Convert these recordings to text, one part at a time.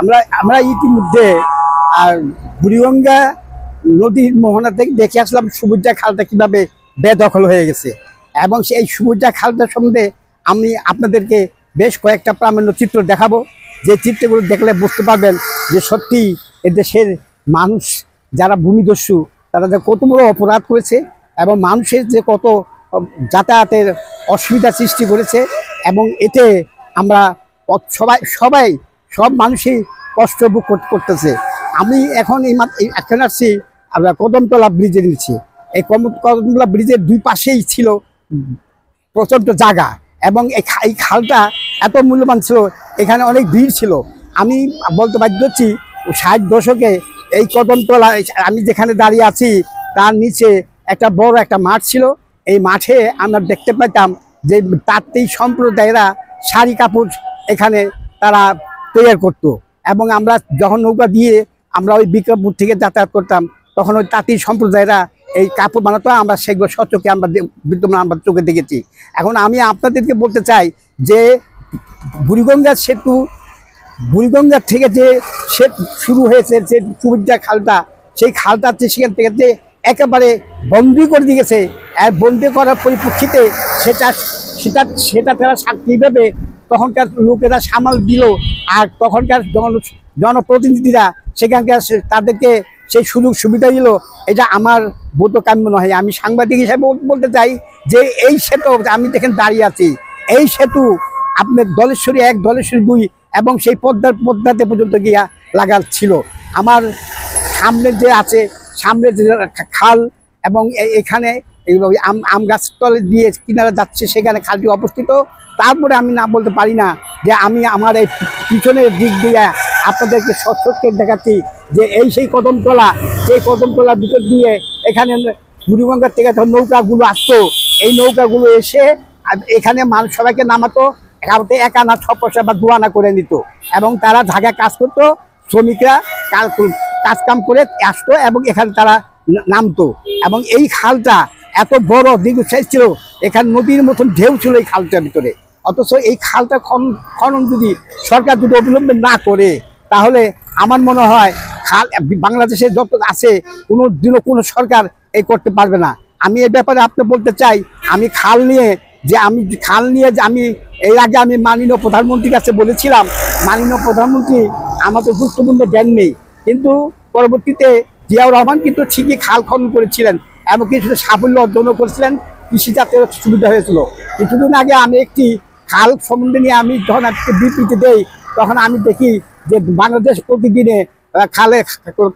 আমরা আমরা ইতিমধ্যে আর বুড়িগঙ্গা নদীর মোহনা থেকে দেখে আসলাম সুবুজা খালটা কিভাবে বেদখল হয়ে গেছে, এবং সেই সুবুজা খালটা সম্বন্ধে আমি আপনাদেরকে বেশ কয়েকটা প্রামাণ্য চিত্র দেখাবো, যে চিত্রগুলো দেখলে বুঝতে পারবেন যে সত্যি এদেশের মানুষ যারা ভূমিদস্যু তারা যে কত বড় অপরাধ করেছে এবং মানুষের যে কত যাতায়াতের অসুবিধা সৃষ্টি করেছে, এবং এতে আমরা সব মানুষই কষ্ট ভোগ করতেছে। আমি এখন এখন আসছি আমরা কদমতলা ব্রিজের নিচে। এই কদমতলা ব্রিজের দুই পাশেই ছিল প্রচণ্ড জায়গা, এবং এই খালটা এত মূল্যবান ছিল, এখানে অনেক ভিড় ছিল। আমি বলতে বাধ্য হচ্ছি 60 দশকে এই কদমতলা আমি যেখানে দাঁড়িয়ে আছি তার নিচে একটা বড় একটা মাঠ ছিল। এই মাঠে আমরা দেখতে পেতাম যে তাঁতি সম্প্রদায়েরা শাড়ি কাপড় এখানে তারা তৈরি করতো, এবং আমরা যখন নৌকা দিয়ে আমরা ওই বিক্রমপুর থেকে যাতায়াত করতাম তখন ওই তাঁতি সম্প্রদায়েরা এই কাপড় বানাতো, আমরা সেগুলো সচক্ষে আমরা বিদ্যমান আমরা চোখে দেখেছি। এখন আমি আপনাদেরকে বলতে চাই যে বুড়িগঙ্গার থেকে যে শুরু হয়েছে যে সুবুজা খালটা, সেই খালটা সেখান থেকে যে একেবারে বন্দি করে দিয়েছে, আর বন্দি করার পরিপ্রেক্ষিতে সেটা তারা কীভাবে তখনকার লোকেরা সামাল দিল, আর তখনকার জনপ্রতিনিধিরা সেখানকার তাদেরকে সেই সুযোগ সুবিধা দিল, এটা আমার বোধকাম্য নয়। আমি সাংবাদিক হিসেবে বলতে চাই যে এই সেতু আমি যেখানে দাঁড়িয়ে আছি, এই সেতু আপনার দলেশ্বরী 1 দলেশ্বরী 2 এবং সেই পদ্মাতে পর্যন্ত গিয়া লাগা ছিল। আমার সামনে যে আছে সামনে যে খাল, এবং এখানে আম গাছ তলে দিয়ে কিনারা যাচ্ছে সেখানে খালটি অবস্থিত। তারপরে আমি না বলতে পারি না যে আমি আমার এই পিছনের দিক দিয়ে আপনাদেরকে সচক্ষে দেখাচ্ছি যে এই সেই কদমতলা, সেই কদমতলার ভিতর দিয়ে এখানে বুড়িগঙ্গার থেকে নৌকাগুলো আসতো, এই নৌকাগুলো এসে এখানে মানুষ সবাইকে নামাতো, 1 আনা 6 পয়সা বা 2 আনা করে নিত, এবং তারা ঢাকায় কাজ করতো, শ্রমিকরা কাজ কাম করে আসতো এবং এখানে তারা নামতো। এবং এই খালটা এত বড় দীর্ঘস্থায়ী ছিল, এখানে নদীর মতন ঢেউ ছিল এই খালটার ভিতরে। অথচ এই খালটা খনন যদি সরকার যদি অবলম্বন না করে, তাহলে আমার মনে হয় খাল বাংলাদেশে যত আছে কোনো সরকার এই করতে পারবে না। আমি এই ব্যাপারে আপনি বলতে চাই, আমি খাল নিয়ে আমি এর আগে আমি মাননীয় প্রধানমন্ত্রীর কাছে বলেছিলাম, মাননীয় প্রধানমন্ত্রী আমাদের গুরুত্বপূর্ণ জ্ঞান নেই, কিন্তু পরবর্তীতে জিয়াউর রহমান কিন্তু ঠিকই খাল খনন করেছিলেন এবং কিছুটা সাফল্য অর্জনও করেছিলেন, কৃষিজাতের সুবিধা হয়েছিল। কিছুদিন আগে আমি একটি খাল সম্বন্ধে নিয়ে আমি যখন একটি বিবৃতি দেই, তখন আমি দেখি যে বাংলাদেশ প্রতিদিনে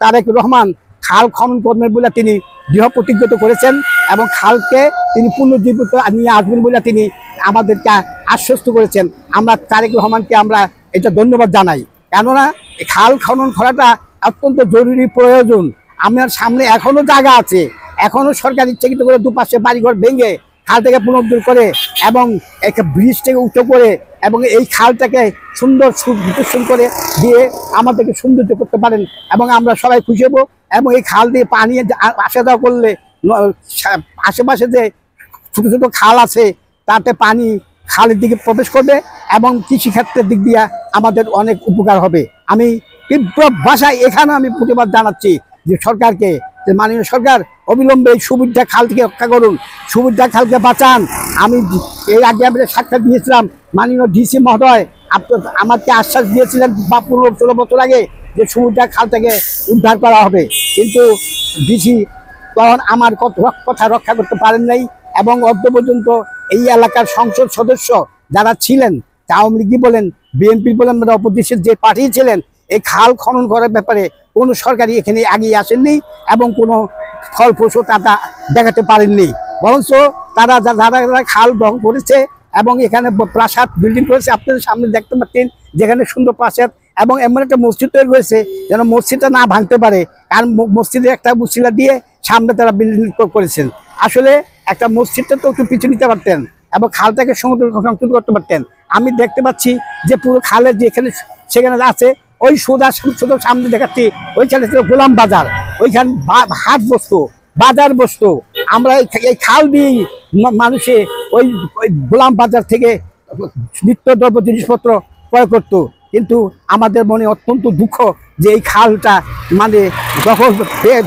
তারেক রহমান খাল খনন করবেন বলে তিনি দৃঢ় প্রতিজ্ঞত করেছেন, এবং খালকে তিনি পুনর্জীবিত নিয়ে আসবেন বলে তিনি আমাদেরকে আশ্বস্ত করেছেন। আমরা তারেক রহমানকে আমরা এটা ধন্যবাদ জানাই, কেননা খাল খনন করাটা অত্যন্ত জরুরি প্রয়োজন। আমার সামনে এখনো জায়গা আছে, এখনো সরকার ইচ্ছাকৃত করে দুপাশে বাড়িঘর ভেঙে খালটাকে পুনরুদ্ধার করে এবং একটা ব্রিজ থেকে উঁচু করে এবং এই খালটাকে সুন্দর বিকশন করে দিয়ে আমাদেরকে সৌন্দর্য করতে পারেন, এবং আমরা সবাই খুশি হব। এবং এই খাল দিয়ে পানি আসা যাওয়া করলে আশেপাশে যে ছোট ছোট খাল আছে তাতে পানি খালের দিকে প্রবেশ করবে এবং কৃষিক্ষেত্রের দিক দিয়ে আমাদের অনেক উপকার হবে। আমি তীব্র ভাষায় এখানে আমি প্রতিবাদ জানাচ্ছি যে সরকারকে, যে মাননীয় সরকার অবিলম্বে এই সুবুজা খাল থেকে রক্ষা করুন, সুবুজা খালকে বাঁচান। আমি এর আগে আমরা সাক্ষাৎ দিয়েছিলাম, মাননীয় ডিসি মহোদয় আমাকে আশ্বাস দিয়েছিলেন 15-16 বছর আগে যে সুবুজা খাল থেকে উদ্ধার করা হবে, কিন্তু ডিসি তখন আমার কথা রক্ষা করতে পারেন নাই, এবং অদ্য পর্যন্ত এই এলাকার সংসদ সদস্য যারা ছিলেন, আওয়ামী লীগ বলেন, বিএনপি বলেন, অপোজিশন যে পার্টি ছিলেন, এই খাল খনন করার ব্যাপারে কোনো সরকারই এখানে এগিয়ে আসেননি এবং কোনো ফলপ্রসূ তারা দেখাতে পারেননি। বরঞ্চ তারা যারা খাল দখল করেছে এবং এখানে প্রাসাদ বিল্ডিং করেছে, আপনাদের সামনে দেখতে পাচ্ছেন যেখানে সুন্দর প্রাসাদ, এবং এমন একটা মসজিদ তৈরি হয়েছে যেন মসজিদটা না ভাঙতে পারে, কারণ মসজিদের একটা মুসিলা দিয়ে সামনে তারা বিল্ডিং করেছেন। আসলে একটা মসজিদটা তো একটু পিছু নিতে পারতেন এবং খালটাকে সংশোধন করতে পারতেন। আমি দেখতে পাচ্ছি যে পুরো খালের যেখানে সেখানে আছে ওই সোজা সামনে দেখাচ্ছি, ওইখানে ছিল গোলাম বাজার, ওইখানে হাট বস্তু, বাজার বস্তু। আমরা এই খাল দিয়েই মানুষে ওই গোলাম বাজার থেকে নিত্য দ্রব্য জিনিসপত্র ক্রয় করতো। কিন্তু আমাদের মনে অত্যন্ত দুঃখ যে এই খালটা মানে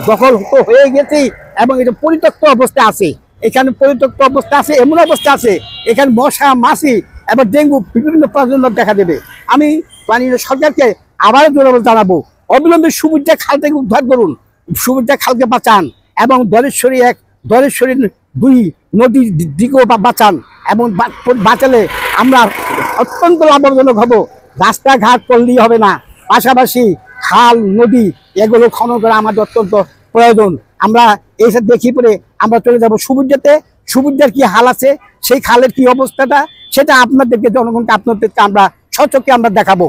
দখল হয়ে গেছে এবং এটা পরিত্যক্ত অবস্থা আছে। এখানে পরিত্যক্ত অবস্থা আছে, এমন অবস্থা আছে এখানে মশা মাছি এবং ডেঙ্গু বিভিন্ন প্রাদুর্ভাব দেখা দেবে। আমি স্থানীয় সরকারকে আবারও জোরালো জানাবো, অবিলম্বে সুবিধা খাল থেকে উদ্ধার করুন, সুবিধা খালকে বাঁচান এবং দরেশ্বরী 1 দরেশ্বরী 2 নদীর দিকেও বাঁচান এবং বাঁচালে আমরা অত্যন্ত লাভজনক হব। রাস্তাঘাট করলেই হবে না, পাশাপাশি খাল নদী এগুলো খনন করা আমাদের অত্যন্ত প্রয়োজন। আমরা এইসব দেখি পরে আমরা চলে যাব সুবিধাতে, সুবিধার কি হাল আছে, সেই খালের কি অবস্থাটা সেটা আপনাদেরকে জনগণকে আপনাদেরকে আমরা সচক্ষে আমরা দেখাবো।